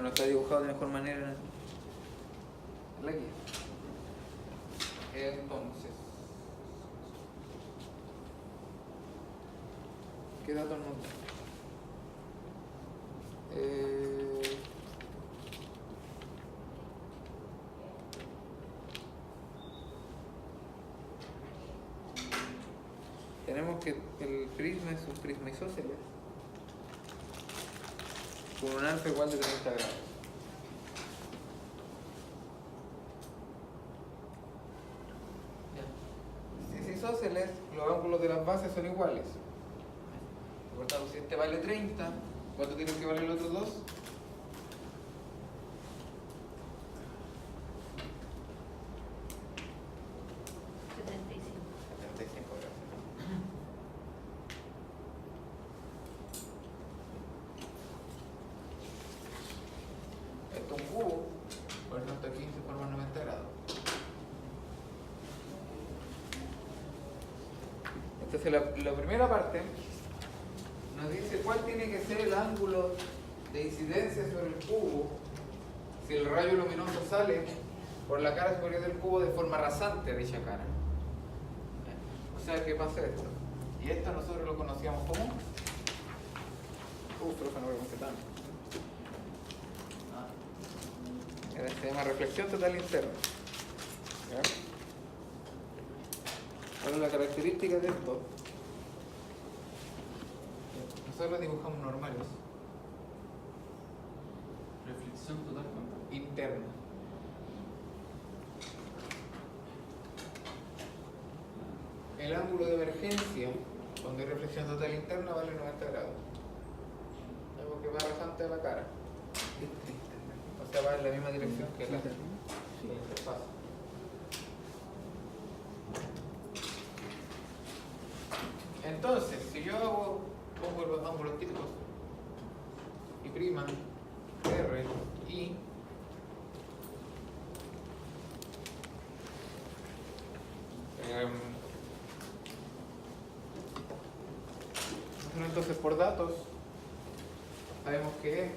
Bueno, está dibujado de mejor manera en la guía. Entonces, ¿qué datos nos da? Tenemos que el prisma es un prisma isósceles con un alfa igual de 30 grados. Si es isósceles, los ángulos de las bases son iguales. Por tanto, si este vale 30, ¿cuánto tiene que valer el otro 2? 75 grados. Esto es un cubo, por tanto aquí se forma 90 grados. Entonces la primera parte nos dice cuál tiene que ser el ángulo de incidencia sobre el cubo si el rayo luminoso sale por la cara superior del cubo de forma rasante a dicha cara. O sea, ¿qué pasa esto? Y esto nosotros lo conocíamos como... profe, no pregunté tanto. Se llama reflexión total interna. ¿Ya? Ahora la característica de esto, nosotros dibujamos normales. Reflexión total Interna. El ángulo de emergencia, donde hay reflexión total interna, vale 90 grados. Algo que va rasante a la cara. O sea, va en la misma dirección que la interfaz. Entonces, si yo pongo los ángulos típicos y prima, R, I, entonces por datos sabemos que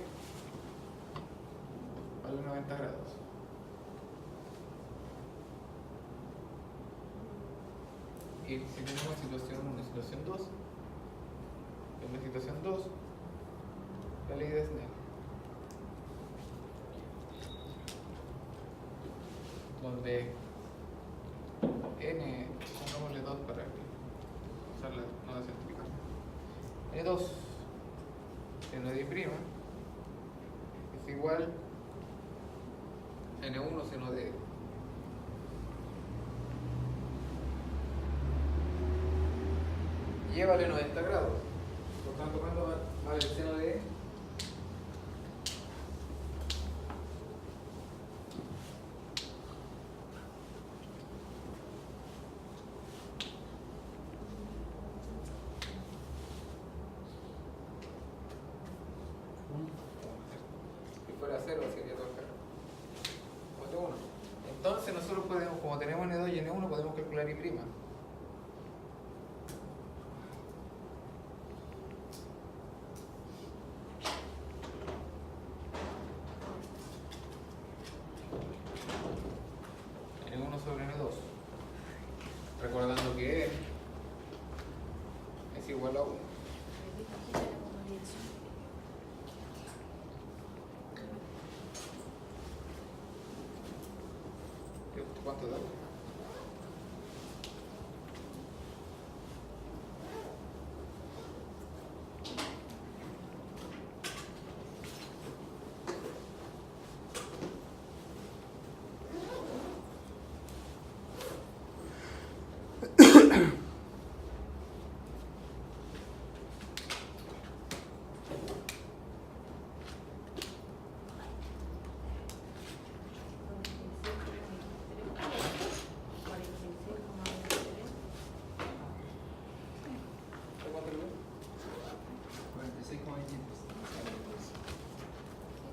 vale 90 grados. Y si tenemos situación 1 y situación 2, en la situación 2, la ley de Snell, donde n, pongámosle 2 para usar la notación típica, n2 seno de I' es igual a n1 seno de y vale 90 grados. Por tanto, ¿cuánto vale el seno de E? Si fuera 0 sería todo el carro. Otro 1. Entonces nosotros podemos, como tenemos N2 y N1, podemos calcular I'. N1 sobre N2. Recordando que E es igual a 1. ¿Cuánto da?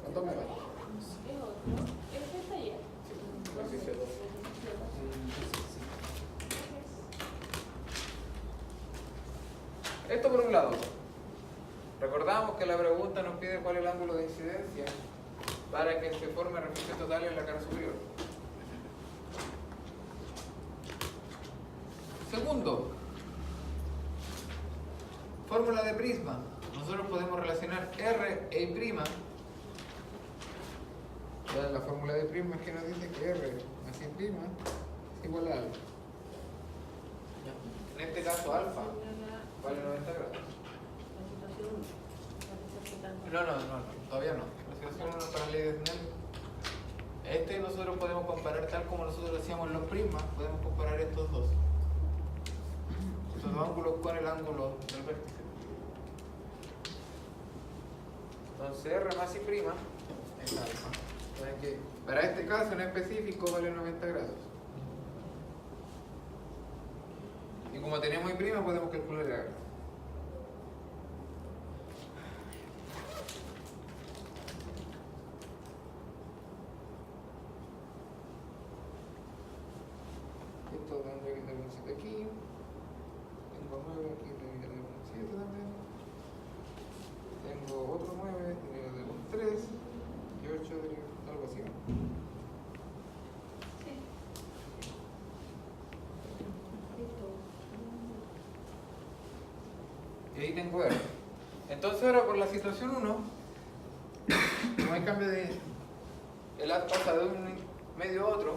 ¿Cuánto me vale? Esto por un lado. Recordamos que la pregunta nos pide cuál es el ángulo de incidencia para que se forme reflexión total en la cara superior. Segundo, fórmula de prisma. Nosotros podemos relacionar R e I'. La fórmula de prisma es que nos dice que R más I' es igual a alfa. En este caso alfa vale 90 grados. No, todavía no. La situación 1 para la ley de Snell. Nosotros podemos comparar tal como nosotros hacíamos en los prismas, podemos comparar estos dos. Estos dos ángulos con el ángulo del vértice. Entonces R más I' es alfa. Que para este caso en específico vale 90 grados. Y como tenemos I' podemos calcular el R. Esto tendría que tener un 7 aquí. Tengo 9 aquí, tendría que tener un 7 también. Tengo otro 9, tendría que tener un 3. Y 8 tendría que algo así, ¿no? Sí. Y ahí tengo R. Entonces ahora por la situación 1, como hay cambio de el haz pasa de un medio a otro,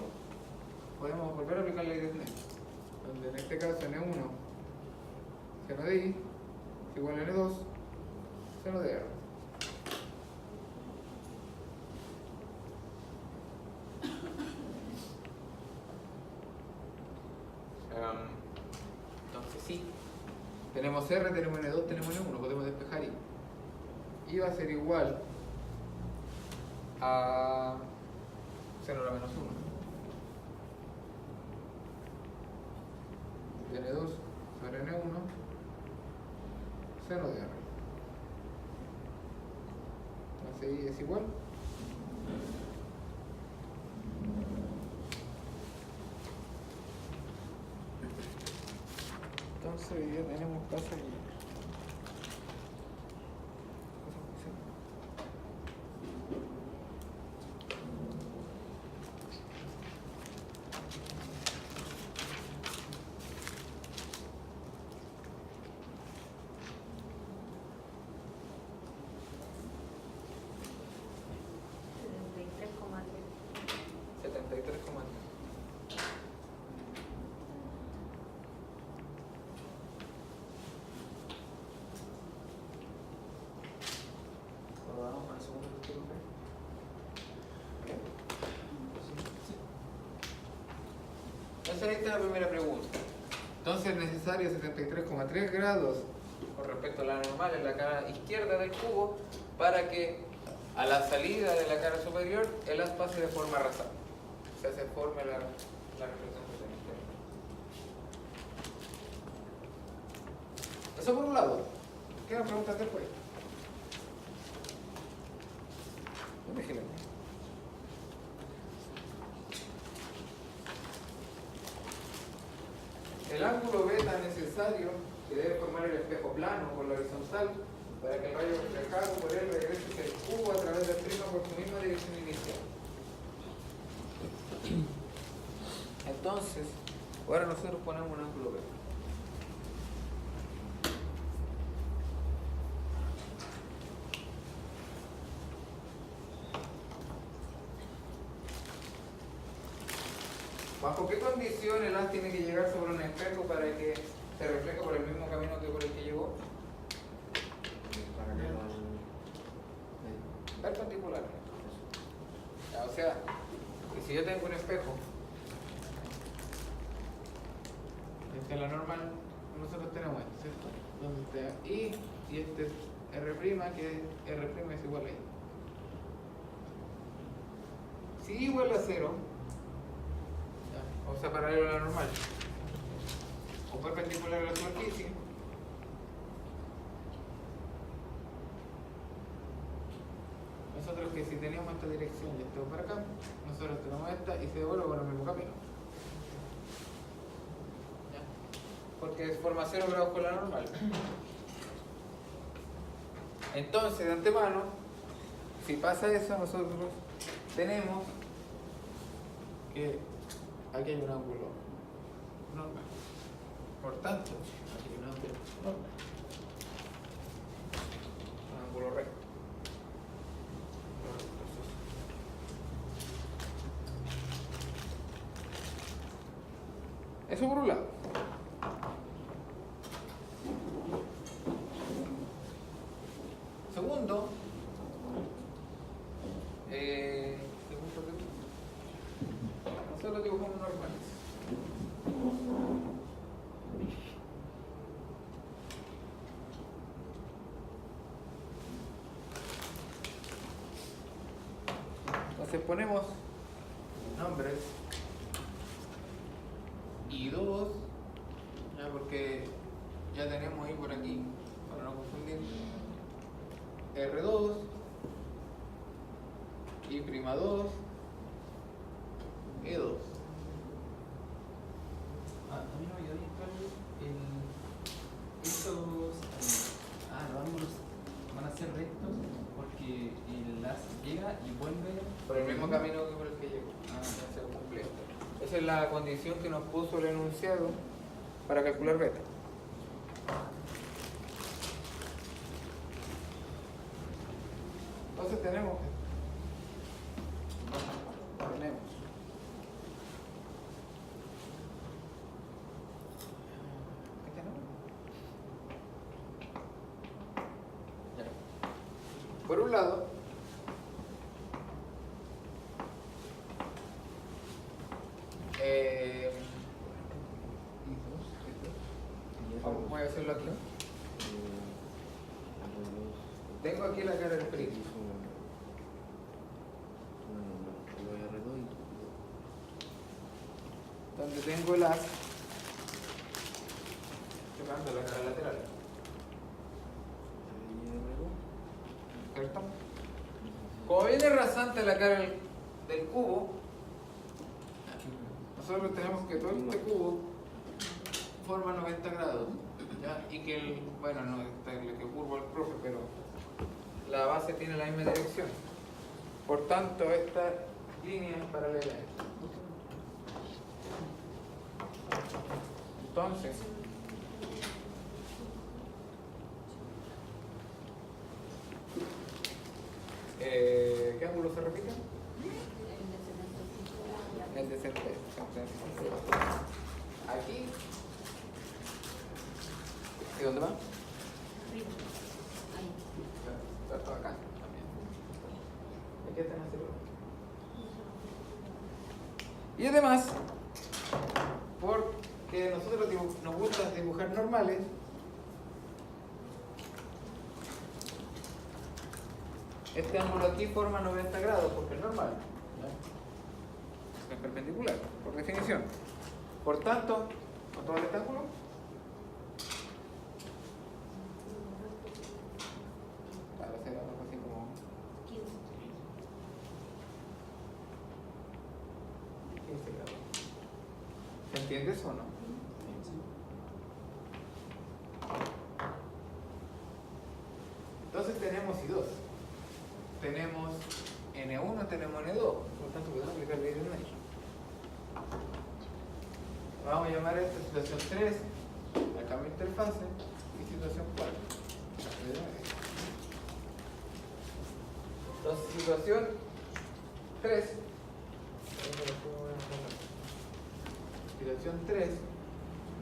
podemos volver a aplicar la ley de Snell, donde en este caso N1 seno de I es igual a N2 seno de R. Entonces sí, tenemos R, tenemos N2, tenemos N1, podemos despejar I. I va a ser igual a seno a la menos 1 de N2 sobre N1 seno de R. Entonces I es igual entonces hoy día tenemos casa y entonces ahí está la primera pregunta. Entonces es necesario 73,3 grados con respecto a la normal en la cara izquierda del cubo para que a la salida de la cara superior el haz pase de forma rasante. O sea, se forme la reflexión que tenemos. Eso por un lado. ¿Quedan preguntas después? Déjenme. El ángulo beta necesario que debe formar el espejo plano por la horizontal para que el rayo reflejado por él regrese hacia el cubo a través del prisma por su misma dirección inicial. Entonces, ahora nosotros ponemos un ángulo beta. ¿Bajo qué condición el haz tiene que llegar sobre un espejo para que se refleje por el mismo camino que por el que llegó? Para que no... Perpendicular. O sea, que si yo tengo un espejo, esta es la normal, nosotros tenemos esto, ¿cierto? Donde está I y este es R', que R' es igual a I. Si I igual a 0, o sea, paralelo a la normal, o perpendicular a la superficie, nosotros que si teníamos esta dirección y esto para acá, nosotros tenemos esta y se devuelve por el mismo camino. ¿Ya? Porque forma 0 grados con la normal. Entonces, de antemano, si pasa eso, nosotros tenemos que aquí hay un ángulo normal. Por tanto, aquí hay un ángulo normal. Un ángulo recto. Eso por un lado. Segundo, nosotros dibujamos normales. Entonces ponemos nombres y dos, ya porque ya tenemos ahí por aquí, para no confundir, R2 y prima 2 E2. A mí no me quedó bien claro estos los ángulos van a ser rectos porque el as llega y vuelve Por el mismo camino que por el que llegó. Se cumple. Esa es la condición que nos puso el enunciado para calcular beta. Entonces tenemos por un lado voy a hacerlo aquí. Tengo aquí la cara del primo. Donde tengo el as tocando la cara lateral. ¿Cierto? Como viene rasante la cara del cubo, nosotros tenemos que todo este cubo forma 90 grados, ¿ya? Y que el, bueno, no está el que curvo el profe, pero la base tiene la misma dirección. Por tanto, esta línea es paralela a esta. Entonces, ¿qué ángulo se repite? El de centro. Aquí. ¿Y dónde va? Está todo acá también. Aquí está más seguro. Y además, porque nosotros nos gusta dibujar normales, este ángulo aquí forma 90 grados porque es normal, ¿no? Es perpendicular, por definición. Por tanto, ¿cuánto vale este ángulo? Claro, será algo así como 15 grados. ¿Se entiende eso o no? Entonces tenemos I2. Tenemos N1, tenemos N2, por tanto podemos aplicar la idea de ahí. Vamos a llamar a esta situación 3, la cambio interfase, y situación 4. Entonces, situación 3, situación 3,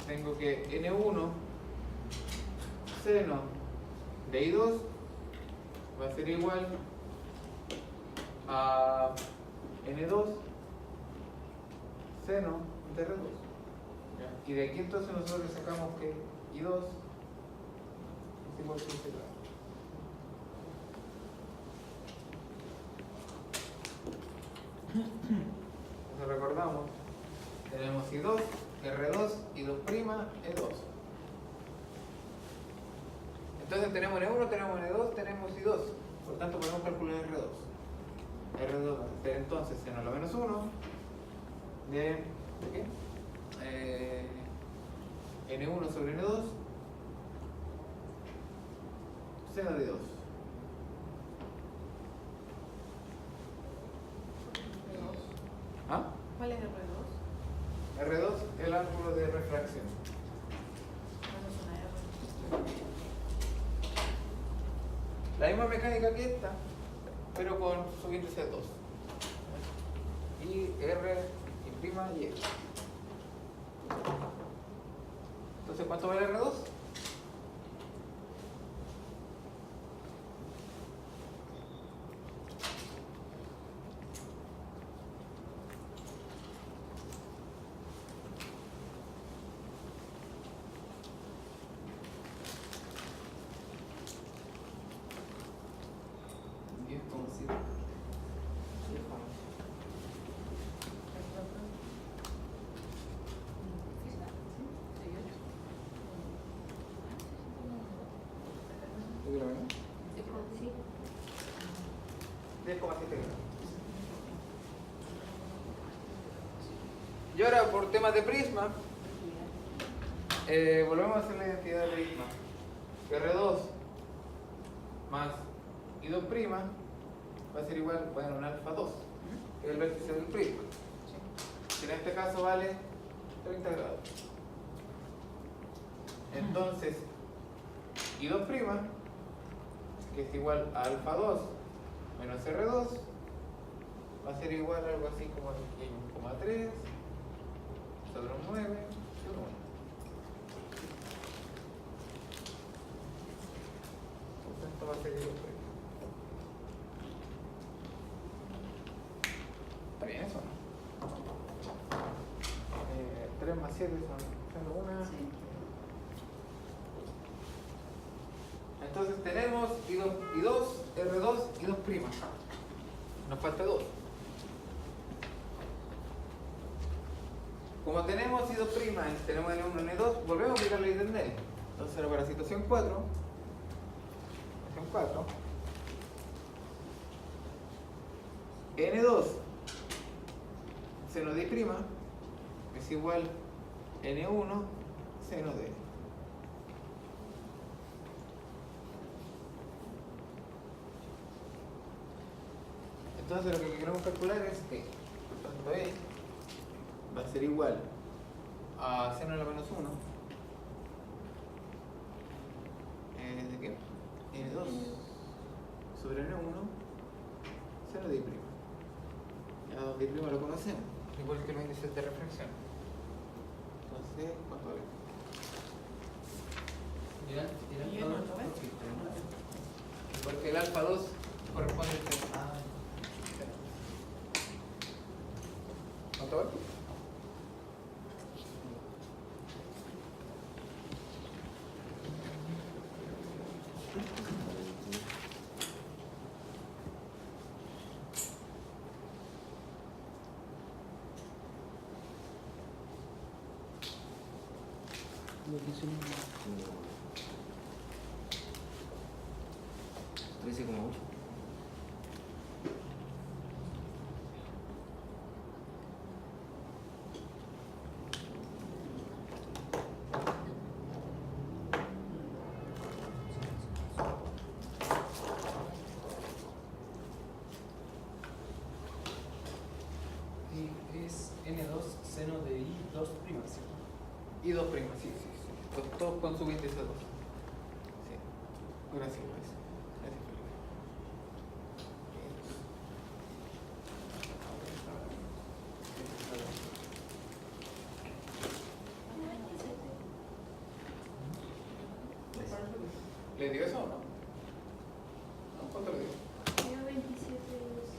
tengo que N1 seno de I2 va a ser igual a N2 seno de R2. Y de aquí entonces nosotros le sacamos que I2 es igual a 15 grados. Entonces recordamos, tenemos I2, R2, I2', E2. Entonces tenemos N1, tenemos N2, tenemos I2. Por tanto podemos calcular R2. R2 va a ser entonces seno a la menos 1 de ¿qué? N1 sobre N2 seno de 2. ¿Cuál es R2? R2 es el ángulo de refracción. Bueno, es una R. La misma mecánica que esta, pero con subíndice 2. Y R imprima y E. Entonces, ¿cuánto vale R2? Sí. 10,7 gramos. Y ahora, por temas de prisma, volvemos a hacer la identidad de prisma. R2 más I2' va a ser igual, bueno, un alfa 2, que es el vértice del prisma. Que en este caso vale 30 grados. Entonces, I2', que es igual a alfa 2 menos R2, va a ser igual a algo así como 1,3 sobre un 9 y un 1. Entonces esto va a ser I2'. ¿Está bien eso, no? 3 más 7 son 1. Sí. Entonces tenemos I2, R2, I2'. Nos falta 2. Como tenemos I2', tenemos N1, N2, volvemos a aplicar la ley de Snell. Entonces ahora para situación 4, N2 seno de I' es igual N1 seno de N. Entonces lo que queremos calcular es que tanto E va a ser igual a seno de la menos 1 ¿de qué? N2 sobre N1 seno de I'. Ya donde I' lo conocemos, igual que los índices de reflexión. Entonces, ¿cuánto vale? ¿Y el otro, ves? Porque el alfa 2 corresponde al seno. ¿Cuánto vale? Lo que son 13,8. Y es N2 seno de I2', ¿cierto? I2', sí. Todos con su índice 2. Sí. Gracias, Luis. Gracias, Felipe. ¿Le dio eso o no? ¿No? ¿Cuánto le dio? Yo 27 es...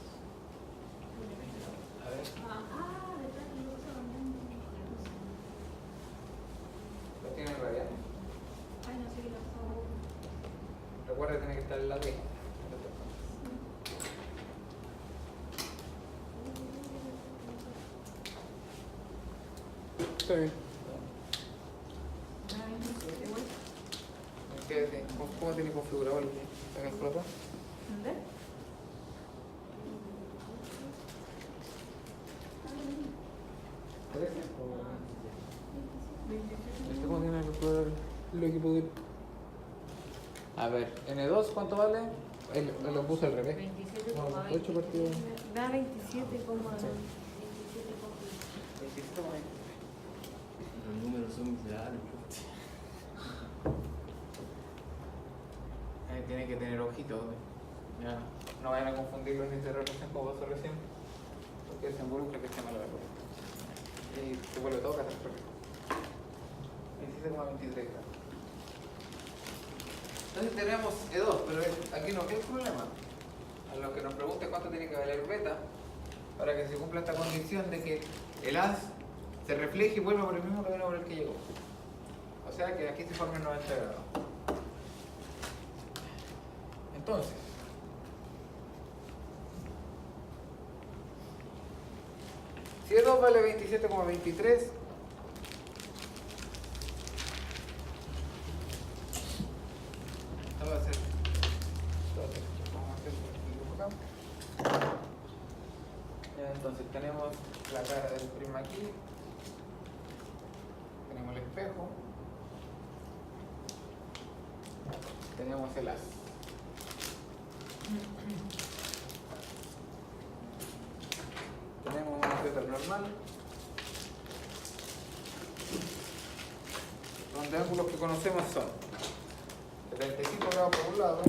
A ver, ¿verdad? Que lo usaban antes. ¿lo tiene en radial? Ay, no sé qué lo usaba. Recuerda, tiene que estar en la D. Está bien. Una 27 igual. ¿Cómo tiene configurado el calculador? ¿Entendés? ¿Cómo tiene que calcular el equipo de...? A ver, N2, ¿cuánto vale? Lo puse al revés. 27,20. 8 partidos. Da 27,27. 27,23. Los números son miserables. Tiene que tener ojito. Ya. No vayan a confundirlo ni de relación como pasó recién. Porque se involucra que esté mal la cosa. Y se vuelve todo catastrófico. 27,23 grados. Entonces tenemos E2, pero aquí no hay problema. A lo que nos pregunte cuánto tiene que valer beta para que se cumpla esta condición de que el haz se refleje y vuelva por el mismo camino por el que llegó. O sea que aquí se forma el 90 grados. Entonces, si E2 vale 27,23, vamos a hacer acá. Ya, entonces tenemos la cara del prisma aquí, tenemos el espejo, tenemos el haz. Tenemos una tetra normal, donde ángulos que conocemos son 75 grados por un lado,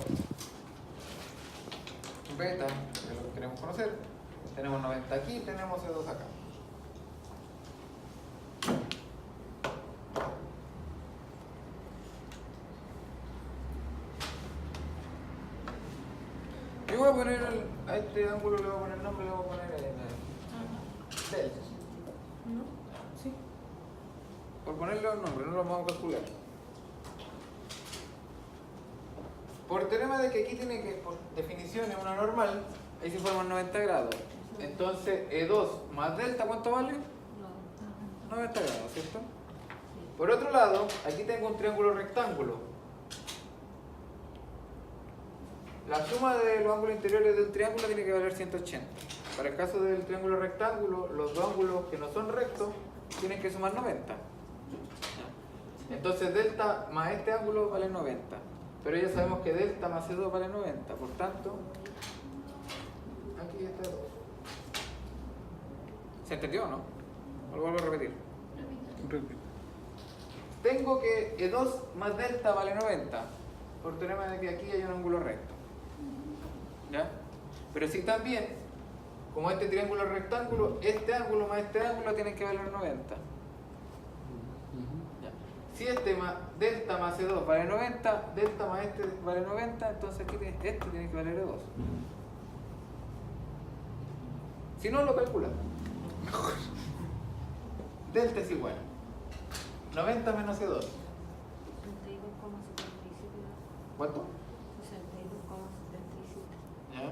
beta, que es lo que queremos conocer, tenemos 90 aquí, tenemos E2 acá. Yo voy a poner a este ángulo, le voy a poner el nombre, le voy a poner del. ¿No? Sí. Por ponerle un nombre, no lo vamos a calcular. Por teorema de que aquí tiene que, por definición, es una normal, ahí se forman 90 grados. Entonces, E2 más delta, ¿cuánto vale? 90 grados, ¿cierto? Por otro lado, aquí tengo un triángulo rectángulo. La suma de los ángulos interiores del triángulo tiene que valer 180. Para el caso del triángulo rectángulo, los dos ángulos que no son rectos tienen que sumar 90. Entonces delta más este ángulo vale 90. Pero ya sabemos que delta más C2 vale 90. Por tanto, aquí está 2. ¿Se entendió o no? Lo vuelvo a repetir. Tengo que E2 más delta vale 90. Por teorema de que aquí hay un ángulo recto. ¿Ya? Pero si también, como este triángulo es rectángulo, este ángulo más este ángulo tienen que valer 90. ¿Ya? Si este más delta más E2 vale 90, delta más este vale 90, entonces aquí este tiene que valer E2. Si no, lo calculamos. Delta es igual 90 menos E2. 62,77. ¿Cuánto? 62,77. ¿Ya?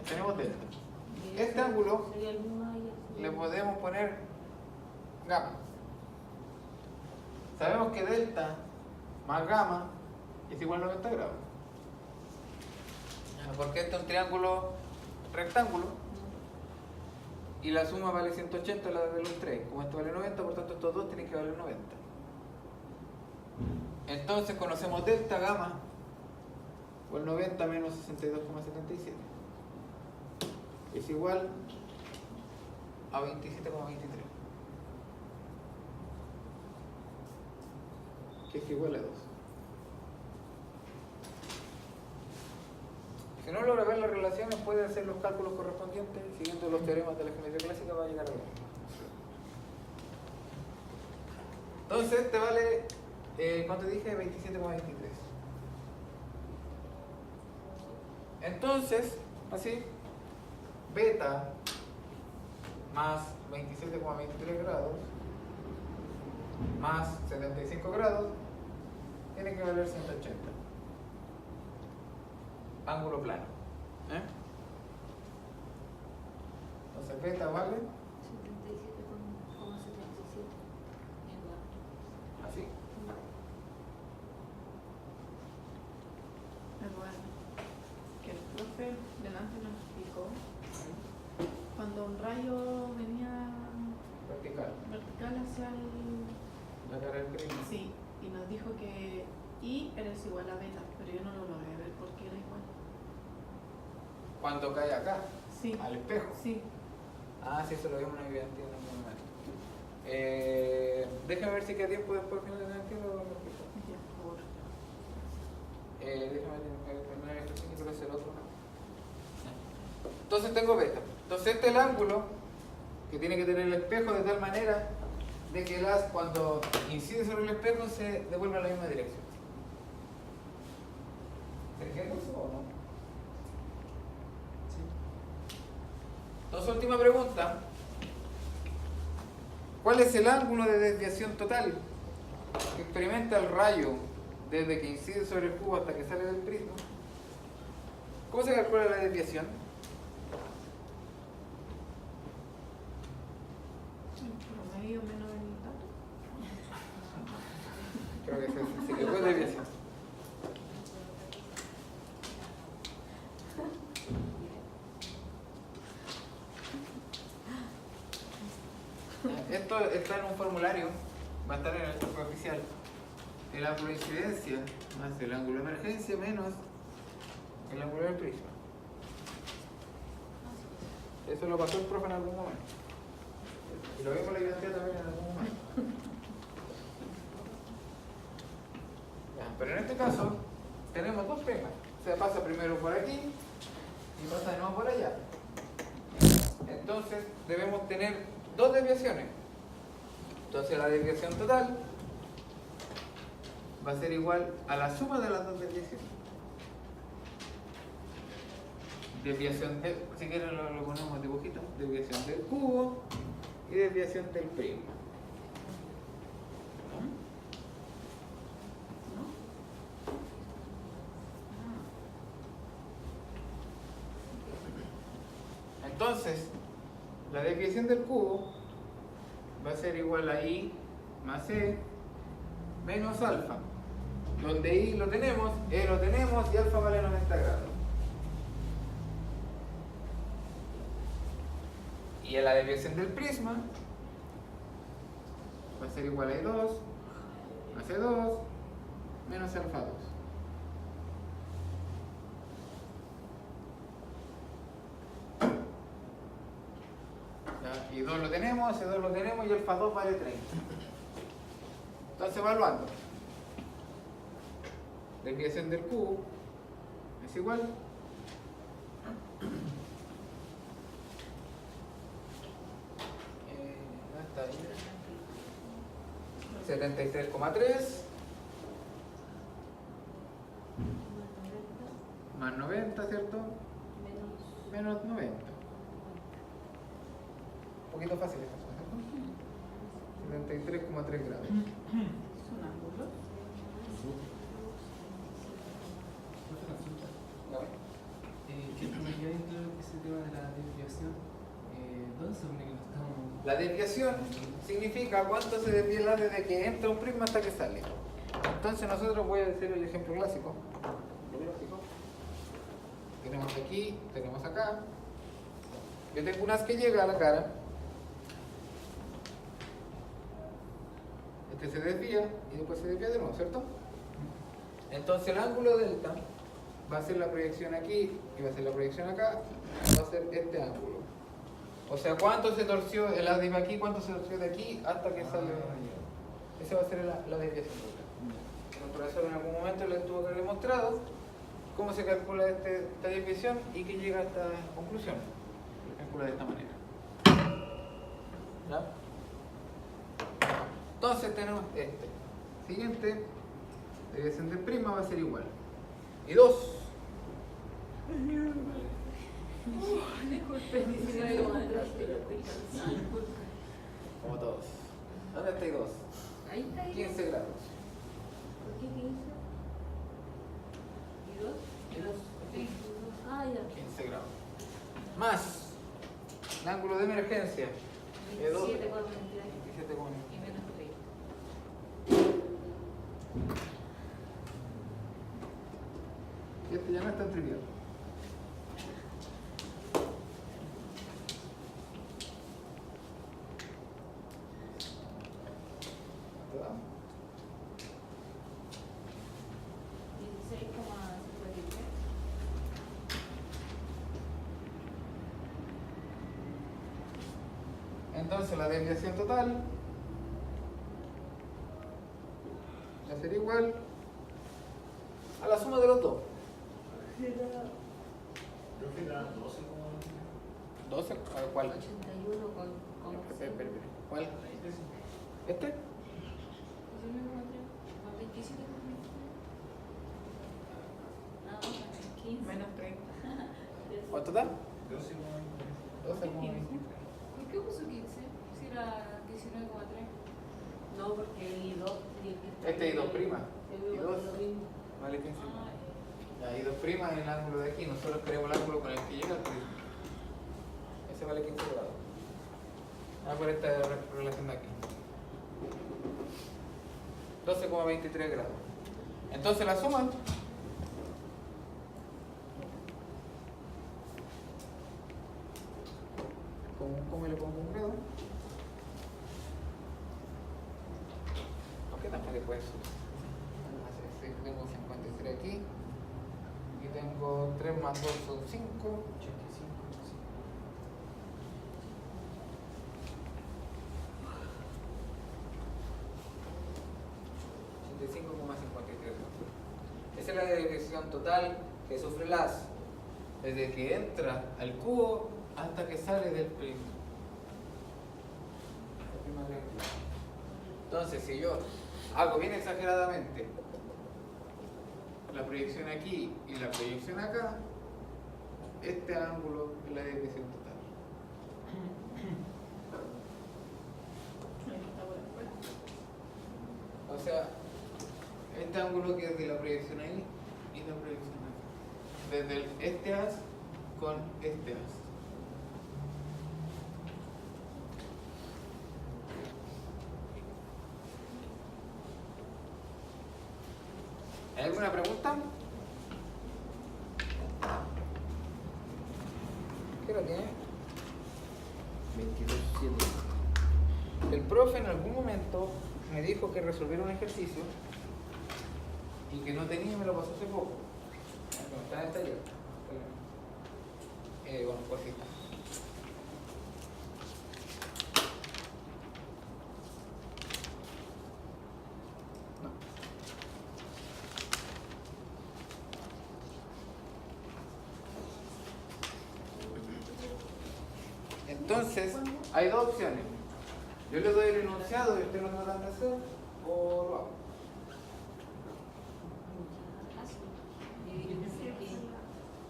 Tenemos delta. Este ángulo Sería el mismo ahí. le podemos poner gamma. Sabemos que delta más gamma es igual a 90 grados. Porque este es un triángulo rectángulo y la suma vale 180, la de los tres. Como esto vale 90, por tanto estos dos tienen que valer 90. Entonces conocemos delta gamma por 90 menos 62,77. Es igual a 27,23. Que es igual a 2. Si no logra ver las relaciones, puede hacer los cálculos correspondientes siguiendo los teoremas de la geometría clásica para llegar a 2. Entonces este vale, ¿cuánto dije? 27,23. Entonces, así, beta más 27,23 grados más 75 grados tiene que valer 180. Ángulo plano. Entonces beta vale 77,77. así. Bueno, que el profe delante nos explicó cuando un rayo venía Vertical. vertical hacia el... La cara del prisma. Sí, y nos dijo que I era igual a beta, pero yo no lo logré ver por qué era igual. Cuando cae acá, Sí, al espejo. sí. Ah, sí, eso lo vimos en la evidencia en algún momento. Déjame ver si queda tiempo después que no te entiendo. Ya, por favor. Déjame terminar este sí, pero es el otro. Entonces tengo beta. Entonces este es el ángulo que tiene que tener el espejo de tal manera de que el haz cuando incide sobre el espejo se devuelva a la misma dirección. ¿Se entiende eso o no? Sí. Entonces, última pregunta. ¿Cuál es el ángulo de desviación total que experimenta el rayo desde que incide sobre el cubo hasta que sale del prisma? ¿Cómo se calcula la desviación? Promedio menos el dato. Creo que sí que fue desviación. Esto está en un formulario, va a estar en el software oficial. El ángulo de incidencia más el ángulo de emergencia menos el ángulo del prisma. Eso lo pasó el profe en algún momento. Y lo vimos en la identidad también en algún momento. Ya, pero en este caso tenemos dos prismas. O sea, pasa primero por aquí y pasa de nuevo por allá. Entonces debemos tener dos desviaciones. Entonces la desviación total va a ser igual a la suma de las dos desviaciones. Desviación del, si quieren lo ponemos dibujito, desviación del cubo y desviación del prisma. Entonces, la desviación del cubo va a ser igual a I más E menos alfa, donde I lo tenemos, E lo tenemos y alfa vale 90 grados. Y la desviación del prisma va a ser igual a E2 más E2 menos alfa 2. Y 2 lo tenemos, C2 lo tenemos y alfa 2 vale 30. Entonces evaluando. Desviación del cubo es igual ¿dónde está ahí? 73,3 más 90, ¿cierto? Menos 90. Un poquito fácil esta cosa, ¿cierto? 73,3 grados. ¿Son ángulos? Otra consulta. ¿Ya ven? ¿Qué me queda dentro de ese tema de la desviación? ¿Dónde se supone que no estamos? La desviación significa cuánto se desvía el haz desde que entra un prisma hasta que sale. Entonces nosotros voy a decir el ejemplo clásico. Tenemos aquí, tenemos acá. Yo tengo un haz que llega a la cara. Este se desvía y después se desvía de nuevo, ¿cierto? Entonces el ángulo delta va a ser la proyección aquí y va a ser la proyección acá, va a ser este ángulo. O sea, cuánto se torció el haz de aquí, cuánto se torció de aquí hasta que sale. Esa va a ser la desviación total. El profesor en algún momento les tuvo que haber demostrado cómo se calcula esta desviación y que llega a esta conclusión. Se calcula de esta manera. ¿Ya? Entonces tenemos este. Siguiente, desviación del prisma va a ser igual. Y 2. Disculpen, Como todos. ¿Dónde está 2? Ahí está. 15 grados. ¿Por qué 15? ¿Y 2? Ah, ya. 15 grados. Más el ángulo de emergencia. E2. 27,23. 27,1. Y menos 30. Y este ya no es tan trivial. ¿Verdad? 16,53. Entonces la desviación total va a ser igual a la suma de los dos. Profe, da 12 12, a ver, ¿cuál? 81 con Espera. ¿Cuál? ¿Este? 27 con 15. Menos 30. ¿Cuánto da? 12 12,23. ¿Por qué puso 15? Si era 19,3. No, porque el I2 y el que está Este I2 prima. el I2 lo mismo. vale 15. Ah, Ya, I2 prima es el ángulo de aquí. Nosotros queremos el ángulo con el que llega el prisma. Ese vale 15 grados. Vamos a poner esta relación de aquí. 12,23 grados. Entonces la suma ¿cómo le pongo un grado? Ok, también después tengo 53 aquí y tengo 3 más 2 son 5. 85,53. Esa es la desviación total que sufre el haz desde que entra al cubo hasta que sale del prisma. Entonces, si yo hago bien exageradamente la proyección aquí y la proyección acá, este ángulo es la desviación total. Ahí está por afuera. O sea, este ángulo que es de la proyección ahí y la proyección acá. Desde este haz con este haz. ¿Hay alguna pregunta? ¿Qué hora tiene? 22,7. El profe en algún momento me dijo que resolviera un ejercicio y que no tenía y me lo pasó hace poco. Cuando estaba en el taller. Bueno, pues sí. No. Entonces, hay dos opciones. Yo le doy el enunciado y usted lo tratan de hacer o lo hago.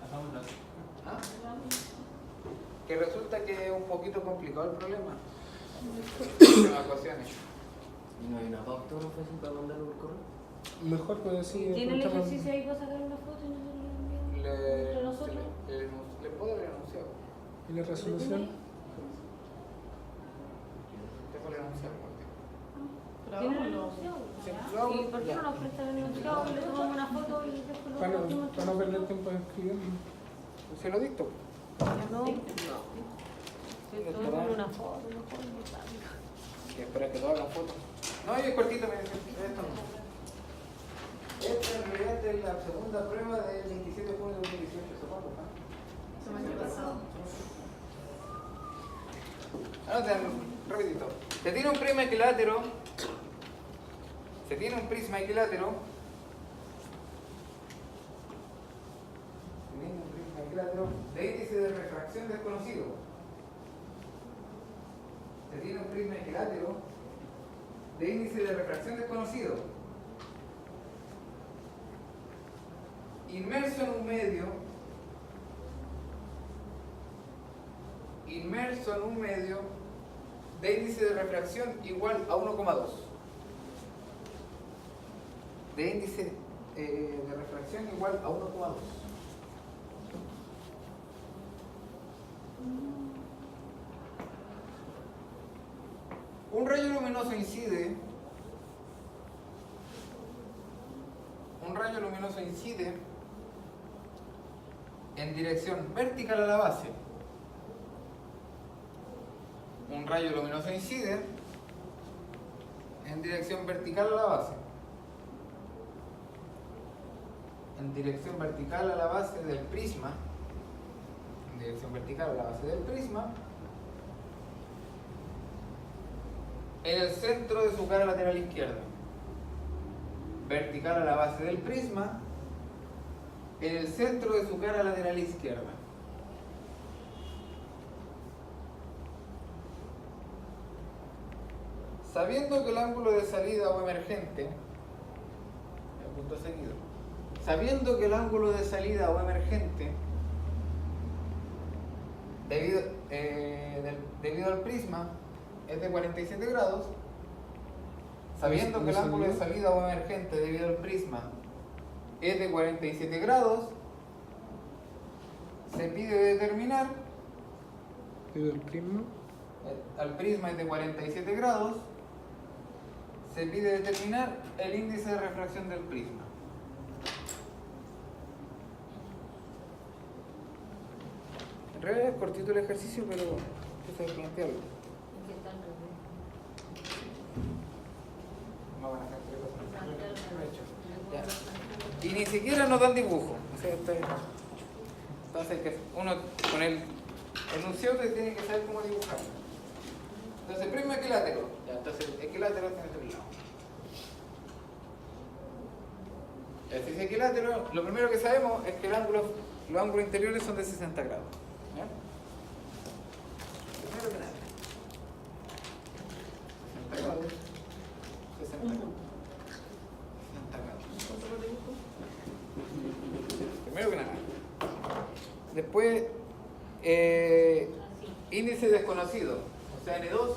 Hagámoslo así. ¿Ah? Que resulta que es un poquito complicado el problema. Las ecuaciones. ¿Y no hay una pauta, profe, así para mandarlo por correo? Mejor puede decir. ¿Tiene el ejercicio ahí para sacar una foto y nosotros lo enviamos? ¿Entre nosotros? Le puedo haber enunciado. ¿Y la resolución? Tengo el enunciado. Pero ¿Tiene el hagámoslo. enunciado? Sí, ¿Ya? lo hago. ¿Y por qué no nos prestan el enunciado? Le tomamos una foto y después lo compartimos Para no perder tiempo escribiendo. Se lo dicto. No. Tomamos una foto, mejor no sabe. Y espera que lo hagan fotos. No, yo es cortito, me dice. Esto no. Esta en realidad es la segunda prueba del 27 de junio de 2018. ¿Se acuerdan? Se me ha pasado. Anoten rapidito. Se tiene un prisma equilátero. De índice de refracción desconocido. Se tiene un prisma equilátero de índice de refracción desconocido. Inmerso en un medio de índice de refracción igual a 1,2. De índice de refracción igual a 1,2. Un rayo luminoso incide en dirección vertical a la base. Un rayo luminoso incide en dirección vertical a la base. En dirección vertical a la base del prisma. En dirección vertical a la base del prisma. en el centro de su cara lateral izquierda, vertical a la base del prisma, en el centro de su cara lateral izquierda. Sabiendo que el ángulo de salida o emergente, el punto seguido, sabiendo que el ángulo de salida o emergente debido al prisma es de 47 grados, sabiendo que el ángulo de salida o emergente debido al prisma es de 47 grados, se pide determinar, ¿Debido al prisma? al prisma es de 47 grados, se pide determinar el índice de refracción del prisma. En realidad es cortito el ejercicio, pero hay que plantearlo. ¿Y qué tal, Rubén? Vamos a hacer tres cosas. Ya. Ya. Y ni siquiera nos dan dibujo. O sea, entonces uno con el enunciado tiene que saber cómo dibujarlo. Entonces, prisma equilátero. Ya, entonces, equilátero tiene que ser lado. Si es equilátero, lo primero que sabemos es que los ángulos interiores son de 60 grados. ¿Ya? Primero que nada. 60 grados. 60 grados. 60 grados. ¿Cuánto lo dibujo? Primero que nada. Después, índice desconocido. O sea, N2.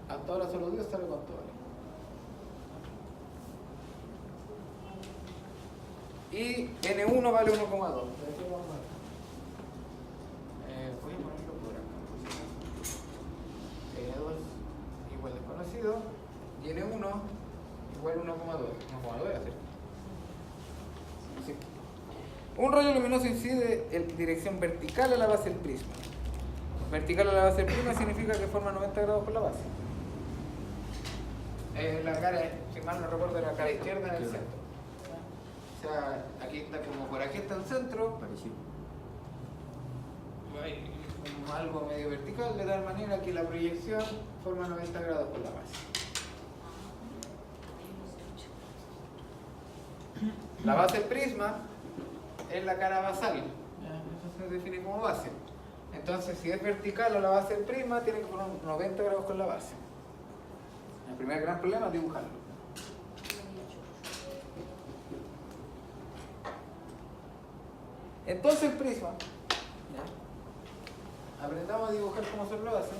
Hasta ahora solo Dios sabe cuánto vale. Y N1 vale 1,2. Voy a ponerlo por acá. N2 igual desconocido. Y N1 igual 1,2. 1,2 hacer. Sí. Un rayo luminoso incide en dirección vertical a la base del prisma. Vertical a la base del prisma significa que forma 90 grados con la base. La cara, si mal no recuerdo, la cara izquierda en el centro. O sea, aquí está como por aquí está el centro. Parecido. Hay como algo medio vertical, de tal manera que la proyección forma 90 grados con la base. La base del prisma es la cara basal. Eso se define como base. Entonces, si es vertical a la base del prisma, tiene que formar 90 grados con la base. El primer gran problema es dibujarlo. Entonces el prisma, ¿ya? Aprendamos a dibujar como se lo hace.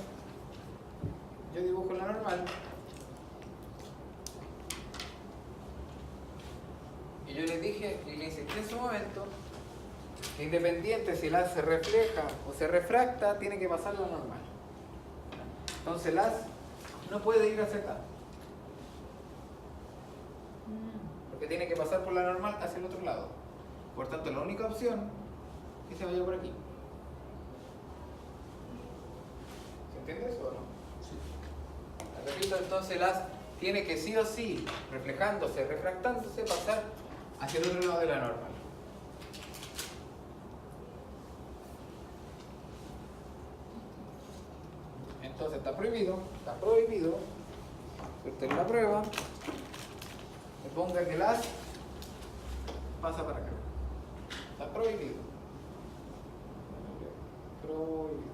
Yo dibujo la normal. Y yo les dije, y le insistí en su momento, que independiente si el haz se refleja o se refracta, tiene que pasar la normal. Entonces el haz no puede ir hacia acá, porque tiene que pasar por la normal hacia el otro lado. Por tanto, la única opción es que se vaya por aquí. ¿Se entiende eso o no? Sí. Repito, entonces el haz tiene que sí o sí, reflejándose, refractándose, pasar hacia el otro lado de la normal. Entonces está prohibido, que usted en la prueba me ponga que el haz pasa para acá. Está prohibido. Prohibido.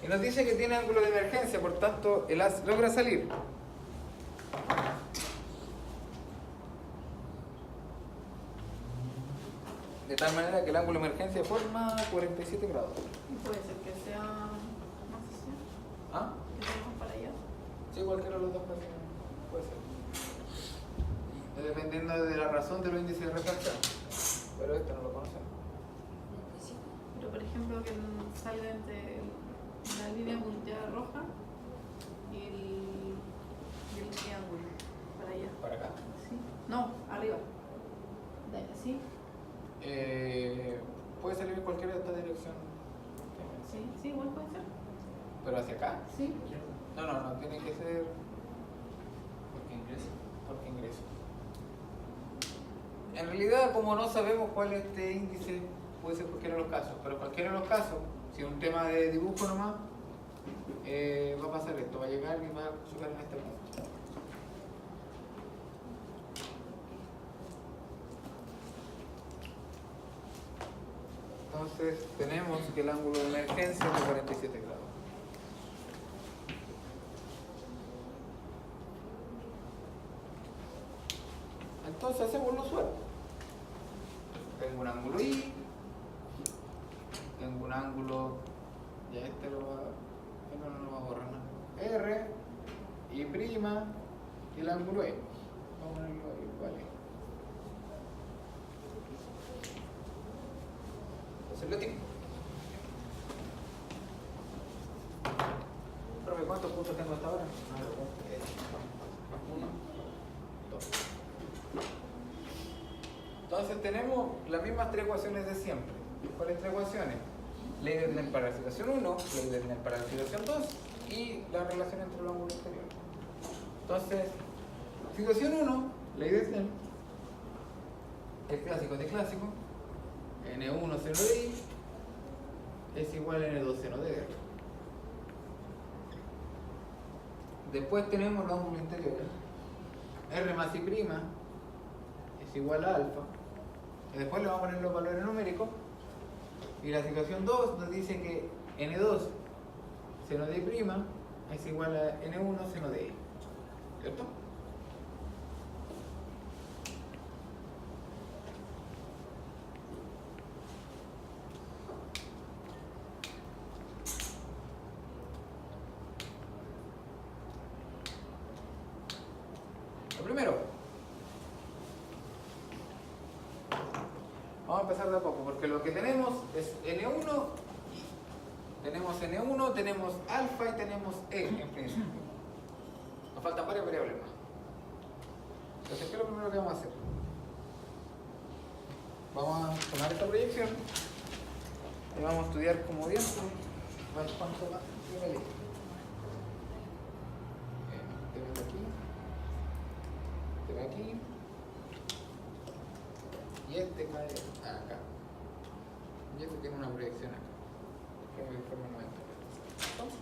Y nos dice que tiene ángulo de emergencia, por tanto el haz logra salir. De tal manera que el ángulo de emergencia forma 47 grados. Y puede ser que sea más así, ¿Ah? que sea más para allá. Sí, cualquiera de los dos puede ser. Dependiendo de la razón de los índices de refracción. Pero esto no lo conocemos. Pero por ejemplo que salga entre la línea punteada roja y el triángulo para allá. Para acá. ¿Sí? No, arriba. ¿Sí? Puede salir en cualquiera de estas direcciones. Sí, sí, igual puede ser. Pero hacia acá. Sí. No, tiene que ser Porque ingresa. porque ingreso. En realidad, como no sabemos cuál es este índice puede ser cualquiera de los casos, pero cualquiera de los casos, si es un tema de dibujo nomás, va a pasar esto, va a llegar y va a chocar en este punto. Entonces tenemos que el ángulo de emergencia es de 47 grados. Entonces hacemos lo suelto. Tengo un ángulo I, tengo un ángulo, ya este lo va, no lo va a borrar nada. R, I', y el ángulo E. Vamos a ponerlo ahí, vale. Entonces lo tengo. Profe, ¿cuántos puntos tengo hasta ahora? 1, 2. Entonces tenemos las mismas tres ecuaciones de siempre. ¿Cuáles tres ecuaciones? Ley de Snell para la situación 1, ley de Snell para la situación 2 y la relación entre los ángulos exteriores. Entonces, situación 1, ley de Snell, el clásico de clásico, N1 seno de I es igual a N2 seno de R. Después tenemos los ángulos interiores. R más I' es igual a alfa. Y después le vamos a poner los valores numéricos. Y la situación 2 nos dice que N2 seno de I' es igual a N1 seno de I. ¿Cierto? Lo primero, vamos a empezar de a poco, porque lo que tenemos es N1 y tenemos N1, tenemos alfa y tenemos E en principio. Nos faltan varias variables más. Entonces, ¿qué es lo primero que vamos a hacer? Vamos a tomar esta proyección y vamos a estudiar como bien cuánto va a leer. Aquí y este cae acá y este tiene una proyección acá que me informa 90 grados.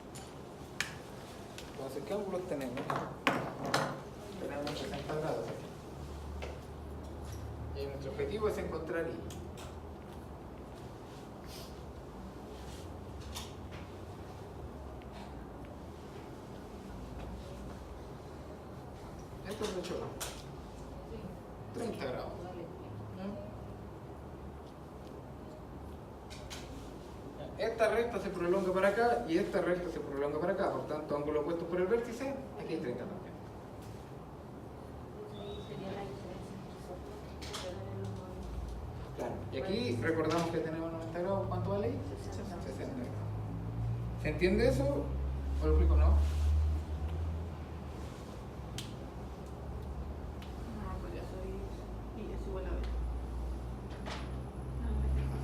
Entonces, ¿qué ángulos tenemos? Tenemos 60 grados aquí y nuestro objetivo es encontrar I. Esto es mucho. 30 grados. Esta recta se prolonga para acá y esta recta se prolonga para acá. Por tanto, ángulo opuesto por el vértice, aquí hay 30 también. Sería la diferencia entre Claro. Y aquí recordamos que tenemos 90 grados. ¿Cuánto vale ahí? 60 grados. ¿Se entiende eso? ¿O lo explico no?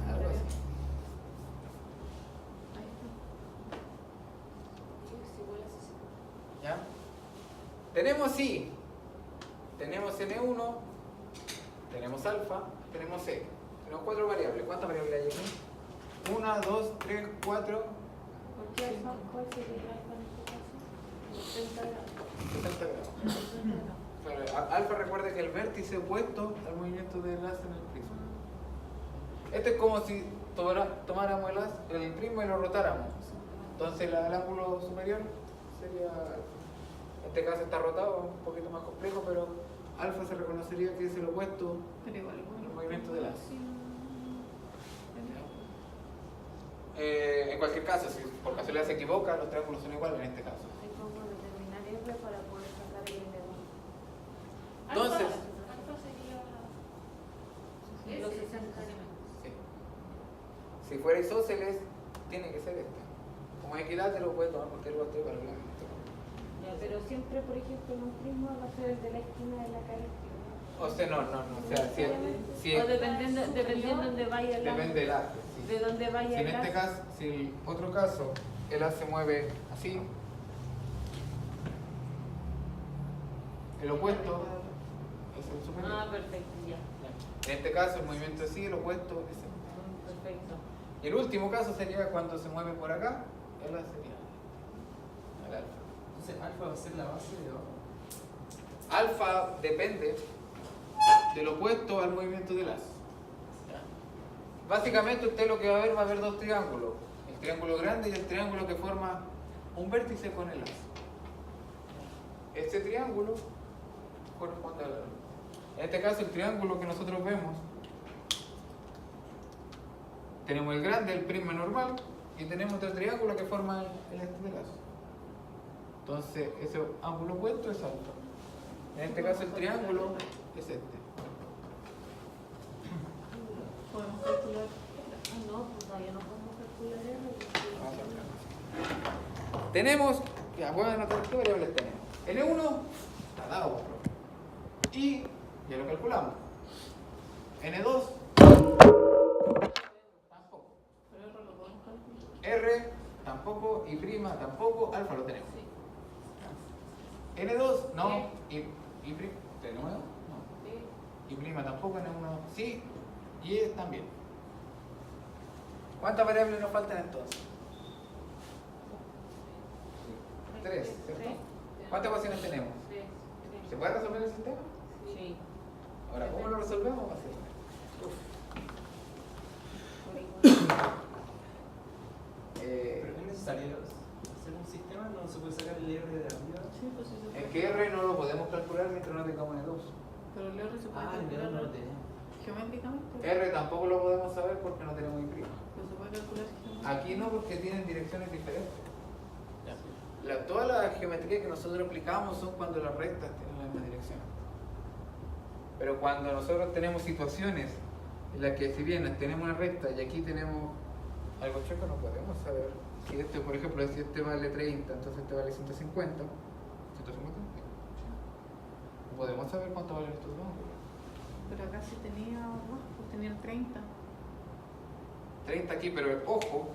Algo así. ¿Ya? Tenemos I, tenemos N1, tenemos alfa, tenemos E. Tenemos 4 variables. ¿Cuántas variables hay aquí? 1, 2, 3, 4, ¿Por qué alfa? ¿Cuál sería el alfa en este caso? 60 grados. 60 grados. 60 grados. Claro, alfa recuerda que el vértice opuesto al movimiento del enlace en el prisma. Esto es como si tomáramos el prisma y lo rotáramos. Entonces el ángulo superior sería alfa. En este caso está rotado, un poquito más complejo, pero alfa se reconocería que es el opuesto Pero igual, al movimiento del enlace. En cualquier caso, si por casualidad se equivoca, los triángulos son iguales en este caso. Hay como determinar R para poder sacar el N2. Entonces, Alfa sería los 60. sí. Si fuera isósceles, tiene que ser este. Como es equilátero, puede tomar cualquier otro valor. Ya, pero siempre, por ejemplo, en un prisma va a ser el de la esquina de la cara izquierda. O sea, no. O sea, si O dependiendo donde vaya el depende del haz. de dónde Si vaya en el este haz. caso, si el otro caso, el haz se mueve así, el opuesto es el superior. Ah, perfecto, ya. En este caso, el movimiento así, el opuesto es el. Perfecto. Y el último caso sería cuando se mueve por acá, el as sería el alfa. Entonces alfa va a ser la base de abajo. Alfa depende del opuesto al movimiento del as. Básicamente usted lo que va a ver dos triángulos, el triángulo grande y el triángulo que forma un vértice con el as. Este triángulo corresponde al alfa. En este caso el triángulo que nosotros vemos, tenemos el grande, el prisma normal, y tenemos otro triángulo que forma el este del as. Entonces ese ángulo opuesto es alfa. En este caso el triángulo es este. Podemos calcular. Ah, no, pues todavía no podemos calcular eso. Vamos a ver. Tenemos, ya voy a anotar qué variables tenemos. N1 está dado, y ya lo calculamos. N2 tampoco. Pero R lo podemos calcular. R tampoco, y prima tampoco, alfa lo tenemos. N2 no, y prima, ¿tenemos? No. Y prima tampoco, N1 sí, y E también. ¿Cuántas variables nos faltan entonces? 3, ¿cierto? ¿Cuántas ecuaciones tenemos? ¿Se puede resolver el sistema? Sí. Ahora, ¿cómo lo resolvemos? Pero es necesario hacer un sistema, no se puede sacar el R de arriba. Sí, pues sí se puede. Es que R no lo podemos calcular mientras no tengamos N2. Pero el R se puede Ah, el calcular R no lo tenemos. geométricamente. R tampoco lo podemos saber porque no tenemos Y'. Pero se puede calcular geométricamente. Aquí no, porque tienen direcciones diferentes. Toda la geometría que nosotros aplicamos son cuando las rectas tienen la misma dirección. Pero cuando nosotros tenemos situaciones en las que si bien tenemos una recta y aquí tenemos algo chueco, no podemos saber. Si este, por ejemplo, si este vale 30, entonces este vale 150. 150. No podemos saber cuánto valen estos dos ángulos. Pero acá sí tenía más, pues tenía el 30. 30 aquí, pero ojo,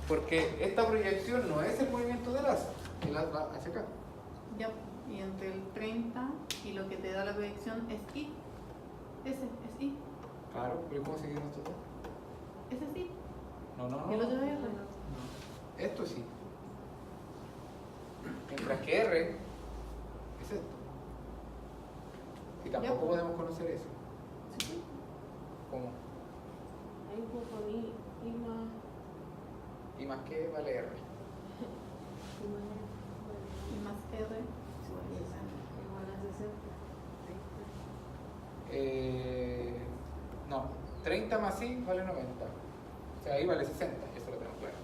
porque esta proyección no es el movimiento del as, el as va hacia acá. Ya, y entre el 30 y lo que te da la proyección es I. Ese es I. Claro, pero ¿cómo seguir estos dos? Ese es I. No. Y el otro es R. Esto sí. Mientras que R es esto. Y tampoco Ya. podemos conocer eso. Sí. ¿Cómo? Ahí pues con I más. Y más que vale R. Y más R es igual a 60. Igual a 60. No, 30 más I vale 90. O sea, I vale 60, eso lo tenemos claro.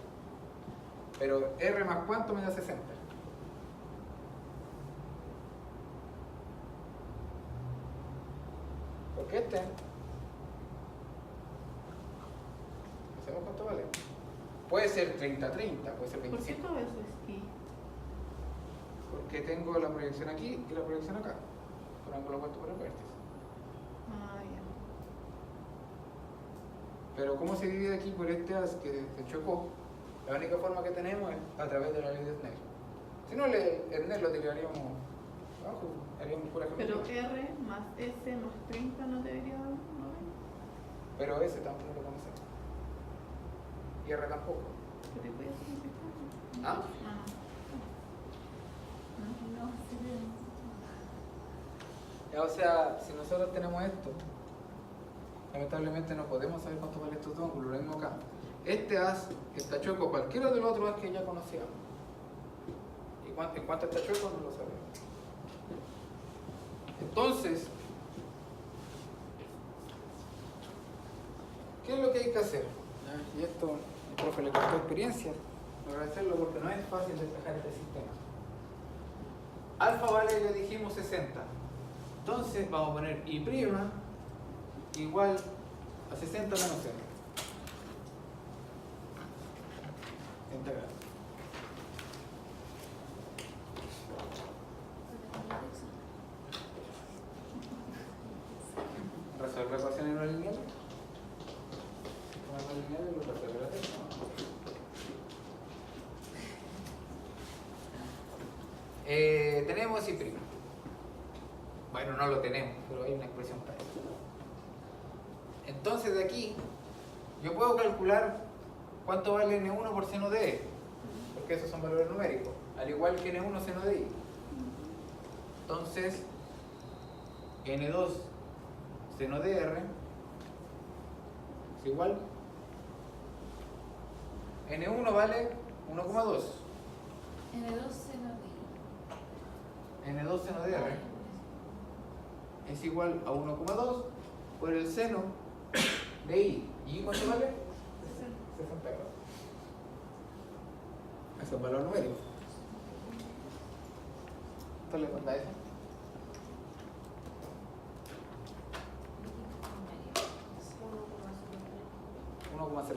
Pero R más cuánto me da 60. Porque este, no sabemos cuánto vale. Puede ser 30-30, puede ser ¿Por qué 25. todo eso es I? Porque tengo la proyección aquí y la proyección acá. Por ángulo opuesto por el vértice. Ah, ya. Pero ¿cómo se divide aquí por este as que se chocó? La única forma que tenemos es a través de la ley de Snell. Si no, el Snell lo tiraríamos abajo, haríamos pura Pero geometría. R más S más 30 no debería dar 90. Pero ese tampoco lo conocemos. Y R tampoco. Pero voy a simplificar. ¿Ah? No, sí. Ya, o sea, si nosotros tenemos esto, lamentablemente no podemos saber cuánto vale estos dos ángulos, lo mismo acá. Este as está chueco, cualquiera de los otros as que ya conocíamos. Y en cuánto está chueco no lo sabemos. Entonces, ¿qué es lo que hay que hacer? Y esto, el profe le costó experiencia, agradecerlo porque no es fácil despejar este sistema. Alfa vale, ya dijimos, 60. Entonces vamos a poner I' igual a 60 menos 0. 60 grados. ¿Resolver ecuaciones no lineales? No lineales lo resuelve la texto. Tenemos I'. Bueno, no lo tenemos, pero hay una expresión para eso. Entonces de aquí yo puedo calcular cuánto vale N1 por seno de E, porque esos son valores numéricos, al igual que N1 seno de I. Entonces, N2 seno de R es igual. N1 vale 1,2. N2 seno de N2 seno de R es igual a 1,2 por el seno de I. ¿Y cuánto vale? 60 grados. Ese es un valor numérico. ¿Esto le cuenta eso? 1,03.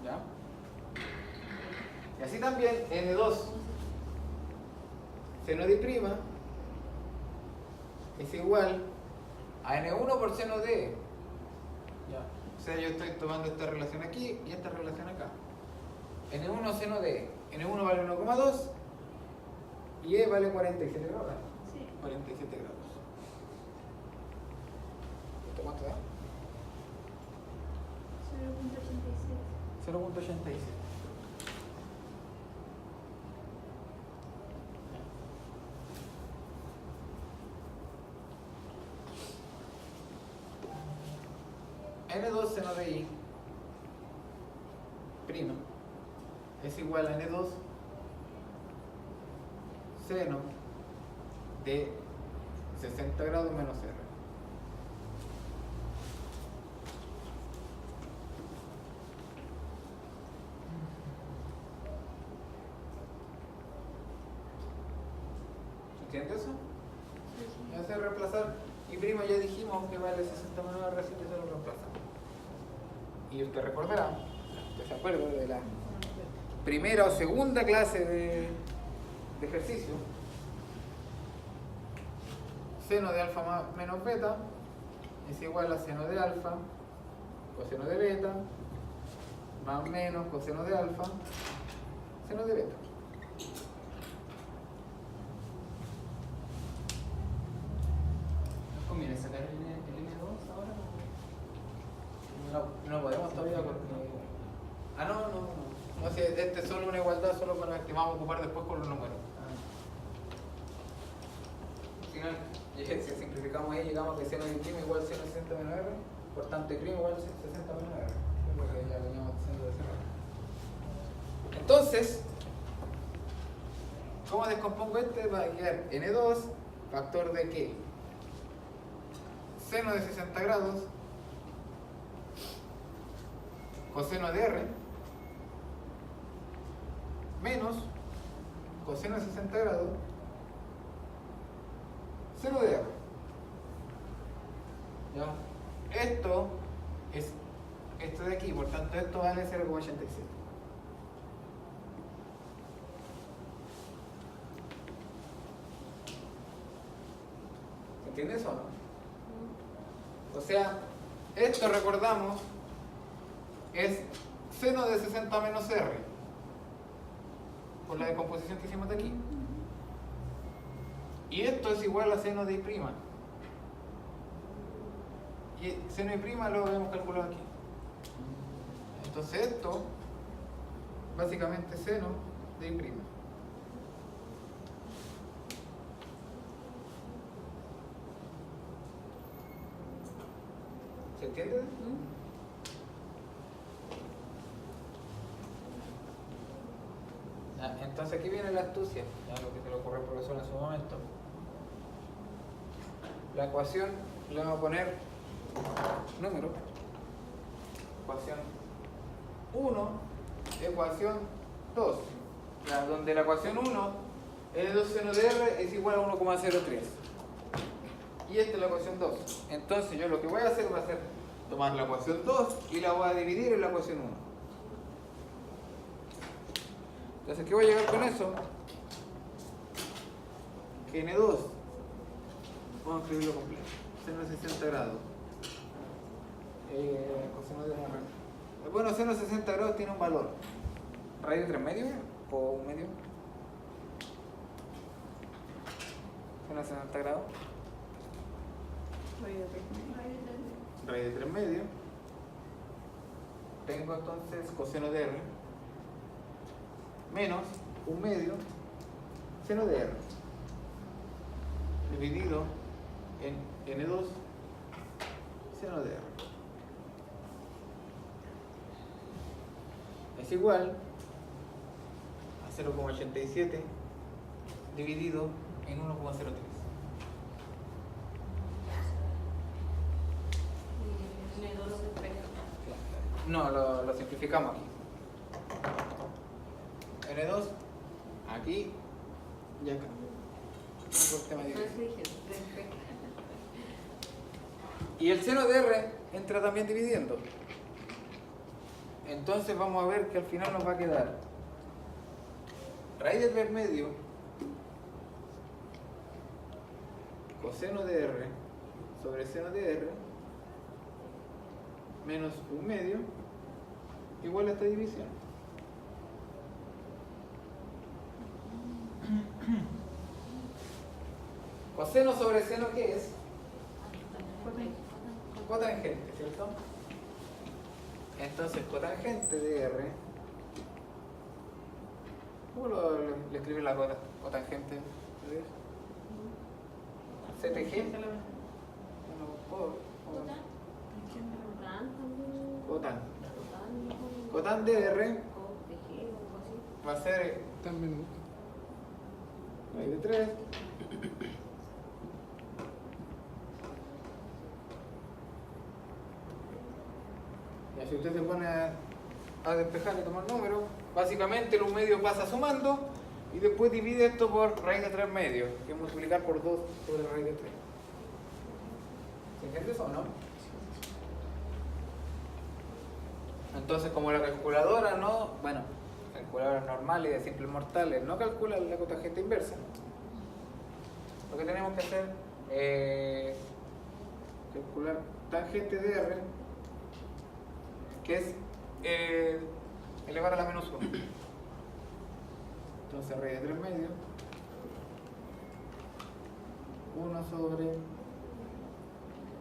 ¿Ya? Y así también N2 seno de I' es igual a N1 por seno de E. ¿Ya? O sea, yo estoy tomando esta relación aquí y esta relación acá. N1 seno de E. N1 vale 1,2 y E vale 47 grados. Sí. 47 grados. ¿Esto cuánto da? 0,86. N2 seno de I prima es igual a N2 seno de 60 grados menos R. ¿Entiendes eso? Me hace reemplazar y prima ya dijimos que vale 60 menos R, así que se lo reemplazamos. Y usted recordará, usted se acuerda de la primera o segunda clase de ejercicio, seno de alfa menos beta es igual a seno de alfa coseno de beta más menos coseno de alfa seno de beta. ¿Nos conviene sacar el N2 ahora? No podemos todavía porque... No, si este es solo una igualdad, solo para que vamos a ocupar después con los números. Si simplificamos ahí, llegamos a que seno de I' igual seno de 60 menos R, por tanto I' igual 60 menos R. Es lo que ya veníamos diciendo de ese rato. Entonces, ¿cómo descompongo este? Va a quedar N2, factor de ¿qué? Seno de 60 grados, coseno de R, menos coseno de 60 grados, seno de R. ¿Ya? Esto es esto de aquí, por tanto esto vale 0,87. ¿Entiendes eso o no? O sea, esto recordamos es seno de 60 menos R por la decomposición que hicimos de aquí. Y esto es igual a seno de I'. Y seno de I' lo habíamos calculado aquí. Entonces esto básicamente es seno de I'. ¿Se entiende? Entonces aquí viene la astucia, ya lo que se le ocurrió al profesor en su momento. La ecuación le vamos a poner número, ecuación 1, ecuación 2, ya, donde la ecuación 1, N2 seno de R es igual a 1,03 y esta es la ecuación 2. Entonces yo lo que voy a hacer va a ser tomar la ecuación 2 y la voy a dividir en la ecuación 1. Entonces, ¿qué voy a llegar con eso? Que N2, vamos a escribirlo completo, seno de 60 grados. Coseno de R. Bueno, seno de 60 grados tiene un valor. ¿Raíz de 3 medios o 1 medio? Seno de 60 grados. Raíz de 3 medios. Raíz de 3 medios. Tengo entonces coseno de R menos 1 medio seno de R dividido en N2 seno de R. Es igual a 0,87 dividido en 1,03. Y le doy lo que espera. No, lo simplificamos aquí. N2, aquí y acá. Por tema de Entonces división. dije, perfecto. Y el seno de R entra también dividiendo. Entonces vamos a ver que al final nos va a quedar raíz de 3 medio coseno de R sobre seno de R menos 1 medio igual a esta división. Coseno sobre seno, ¿qué es? Cotangente, ¿cierto? Entonces, cotangente de R. ¿Cómo le escribe la cotangente? CTG. Bueno, cotan. Cotan de R va a ser También. raíz de 3. Y si usted se pone a despejar y tomar números, básicamente el 1 medio pasa sumando y después divide esto por raíz de 3 medios, que es multiplicar por 2 sobre raíz de 3. ¿Se entiende eso o no? Entonces, como la calculadora no, bueno, calculadoras normales y de simples mortales no calculan la cotangente inversa, lo que tenemos que hacer es calcular tangente de R, que es elevar a la menos 1. Entonces raíz de 3 medios 1 sobre,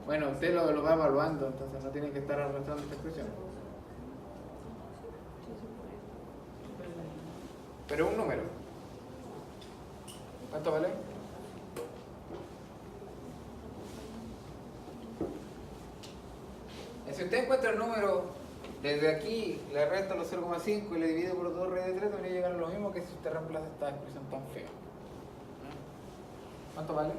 bueno, usted lo va evaluando, entonces no tiene que estar arrastrando esta expresión, pero es un número. ¿Cuánto vale? Si usted encuentra el número desde aquí, le resta los 0,5 y le divide por 2 raíz de 3, debería llegar a lo mismo que si usted reemplaza esta expresión tan fea. ¿Cuánto vale?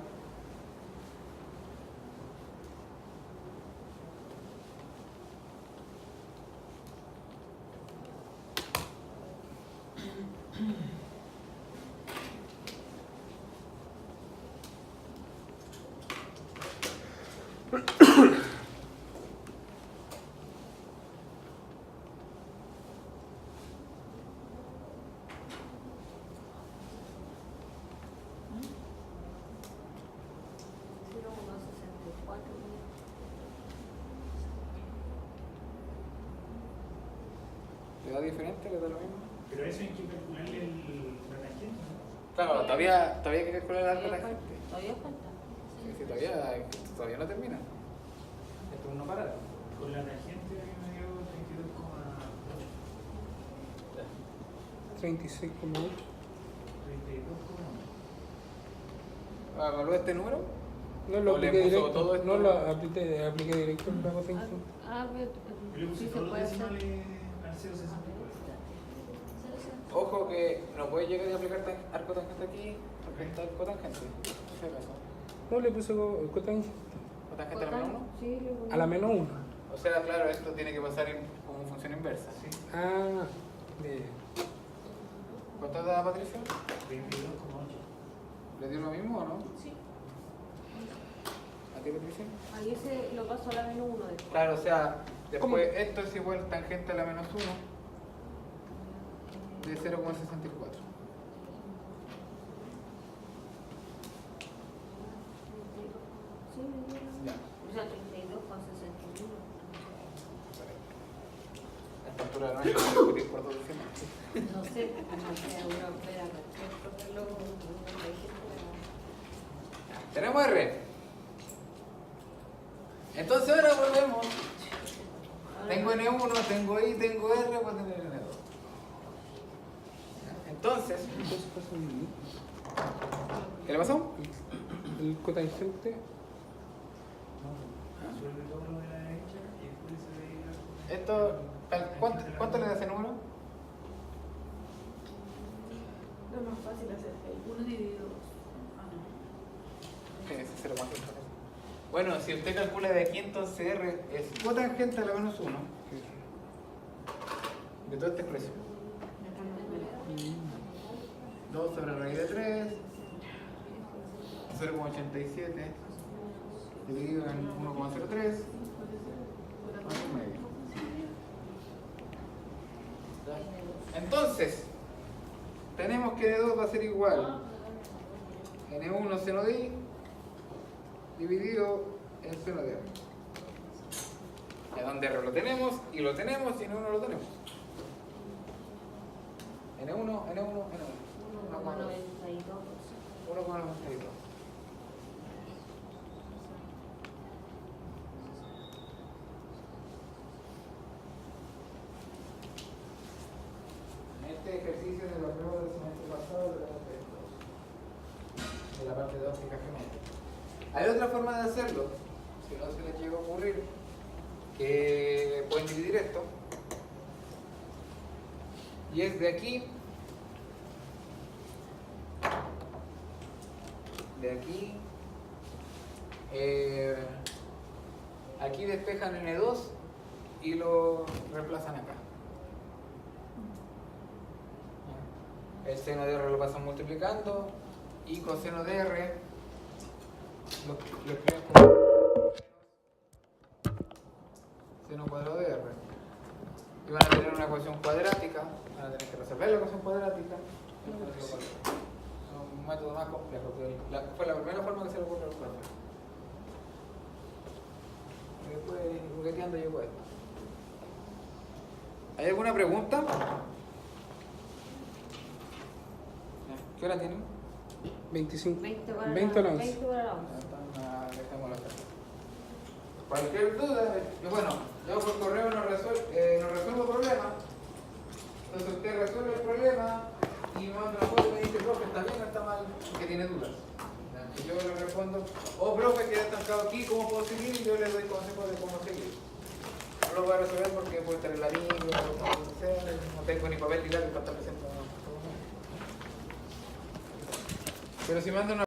¿Le da diferente? ¿Le da lo mismo? Pero eso hay que calcularle la tangente, ¿no? Claro, todavía hay que calcular algo la Todavía gente. Todavía falta. Sí, todavía no termina. Esto es una parada. Con la tangente a mí me dio 32,8. 36,8. 32,1. ¿Evaluó este número? No lo ¿O le apliqué puso directo. todo esto? No lo apliqué directo en la cotangente. Yo le puse Sí se todos los puede hacer. decimales al 0,64. Ojo que no puede llegar a aplicar arco tangente aquí porque está el cotangente. ¿Qué acaso? No le puse cotangente. ¿Cotangente a la menos 1? Sí, A la menos 1. O sea, claro, esto tiene que pasar como función inversa. Sí, Ah, bien. ¿Cuánto da Patricia? 22,8. ¿Le dio lo mismo o no? Sí. ¿A ti, Patricia? Ahí ese lo paso a la menos 1 después. Claro, o sea, después ¿Cómo? esto es igual tangente a la menos 1 de 0,64. Sí, me dieron. Ya. O sea, 32,61. A esta altura de la noche vamos a discutir por dos décimas. No sé, no sé, uno espera respecto, pero luego uno le dice, Tenemos R. Entonces ahora volvemos. Tengo N1, tengo I, tengo R, voy a tener N2. Entonces, ¿qué le pasó? El cotangente. Sobre todo de la derecha y después se ve Esto, ¿cuánto le da ese número? No es más fácil hacer ahí. 1 dividido 2. Ese 0,5. Bueno, si usted calcula de aquí, entonces R es cotangente a la menos 1 de toda esta expresión. 2 sobre raíz de 3, 0,87 dividido en 1,03, más un medio. Entonces, tenemos que D2 va a ser igual N1 seno de I dividido en seno de R. En donde R lo tenemos, y lo tenemos, y N1 lo tenemos. N1, N1, N1. 1,92. 1,92. En este ejercicio de la prueba del semestre pasado de la parte de óptica geométrica. Hay otra forma de hacerlo, si no se les llega a ocurrir, que pueden dividir esto, y es de aquí. De aquí, aquí despejan N2 y lo reemplazan acá. El seno de R lo pasan multiplicando y coseno de R lo escriben como seno cuadrado de R. Y van a tener una ecuación cuadrática, van a tener que resolver la ecuación cuadrática. Un método más complejo, que fue la primera forma que se le ocurrió al profe. Y después, jugueteando, llegó esto. ¿Hay alguna pregunta? ¿Qué hora tienen? 25. 20 para 20 a la 11. 20 para la 11. Dejémoslo acá. Cualquier duda, bueno, yo por correo no resuelvo problemas. Entonces usted resuelve el problema y me manda una foto y me dice, profe, ¿está bien o está mal? Porque tiene dudas. Y yo le respondo, oh, profe, quedé estancado aquí, ¿cómo puedo seguir? Y yo le doy consejos de cómo seguir. No lo voy a resolver porque puede estar en la línea, no tengo ni papel ni lápiz para estar presente. Pero si manda una